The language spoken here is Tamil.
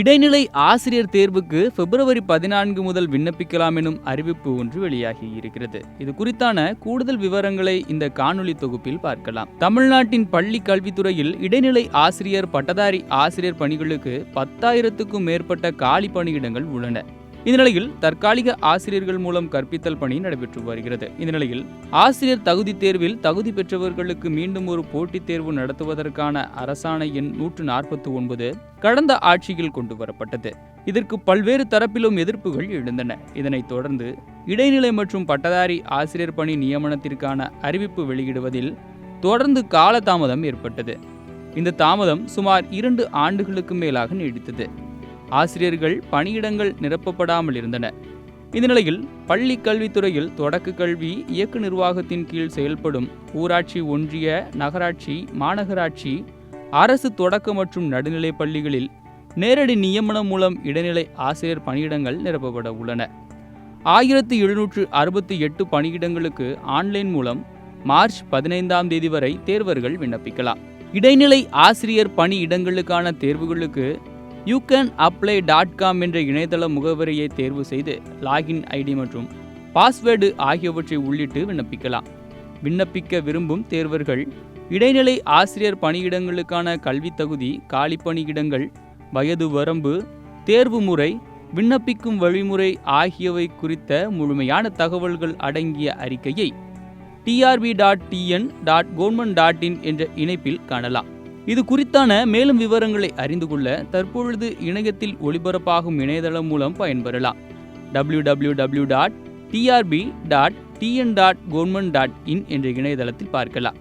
இடைநிலை ஆசிரியர் தேர்வுக்கு பிப்ரவரி 14 முதல் விண்ணப்பிக்கலாம் எனும் அறிவிப்பு ஒன்று வெளியாகி இருக்கிறது. இது குறித்தான கூடுதல் விவரங்களை இந்த காணொலி தொகுப்பில் பார்க்கலாம். தமிழ்நாட்டின் பள்ளி கல்வித்துறையில் இடைநிலை ஆசிரியர், பட்டதாரி ஆசிரியர் பணிகளுக்கு 10,000க்கும் மேற்பட்ட காலி பணியிடங்கள் உள்ளன. இந்த நிலையில் தற்காலிக ஆசிரியர்கள் மூலம் கற்பித்தல் பணி நடைபெற்று வருகிறது. இந்த நிலையில் ஆசிரியர் தகுதி தேர்வில் தகுதி பெற்றவர்களுக்கு மீண்டும் ஒரு போட்டித் தேர்வு நடத்துவதற்கான அரசாணை எண் 149 கடந்த ஆட்சியில் கொண்டு வரப்பட்டது. இதற்கு பல்வேறு தரப்பிலும் எதிர்ப்புகள் எழுந்தன. இதனைத் தொடர்ந்து இடைநிலை மற்றும் பட்டதாரி ஆசிரியர் பணி நியமனத்திற்கான அறிவிப்பு வெளியிடுவதில் தொடர்ந்து காலதாமதம் ஏற்பட்டது. இந்த தாமதம் சுமார் 2 ஆண்டுகளுக்கு மேலாக நீடித்தது. ஆசிரியர்கள் பணியிடங்கள் நிரப்பப்படாமல் இருந்தன. இந்த நிலையில் பள்ளி கல்வித்துறையில் தொடக்க கல்வி இயக்கு நிர்வாகத்தின் கீழ் செயல்படும் ஊராட்சி, ஒன்றிய, நகராட்சி, மாநகராட்சி, அரசு தொடக்க மற்றும் நடுநிலை பள்ளிகளில் நேரடி நியமனம் மூலம் இடைநிலை ஆசிரியர் பணியிடங்கள் நிரப்பப்பட உள்ளன. 1768 பணியிடங்களுக்கு ஆன்லைன் மூலம் மார்ச் 15ஆம் தேதி வரை தேர்வர்கள் விண்ணப்பிக்கலாம். இடைநிலை ஆசிரியர் பணியிடங்களுக்கான தேர்வுகளுக்கு youcanapply.com என்ற இணையதள முகவரியை தேர்வு செய்து லாகின் ஐடி மற்றும் பாஸ்வேர்டு ஆகியவற்றை உள்ளிட்டு விண்ணப்பிக்கலாம். விண்ணப்பிக்க விரும்பும் தேர்வர்கள் இடைநிலை ஆசிரியர் பணியிடங்களுக்கான கல்வி தகுதி, காலி பணியிடங்கள், வயது வரம்பு, தேர்வு முறை, விண்ணப்பிக்கும் வழிமுறை ஆகியவை குறித்த முழுமையான தகவல்கள் அடங்கிய அறிக்கையை trb.tn.government.in என்ற இணைப்பில் காணலாம். இது குறித்தான மேலும் விவரங்களை அறிந்து கொள்ள தற்பொழுது இணையத்தில் ஒளிபரப்பாகும் இணையதளம் மூலம் பயன்பெறலாம். www.trb.tn.government.in என்ற இணையதளத்தில் பார்க்கலாம்.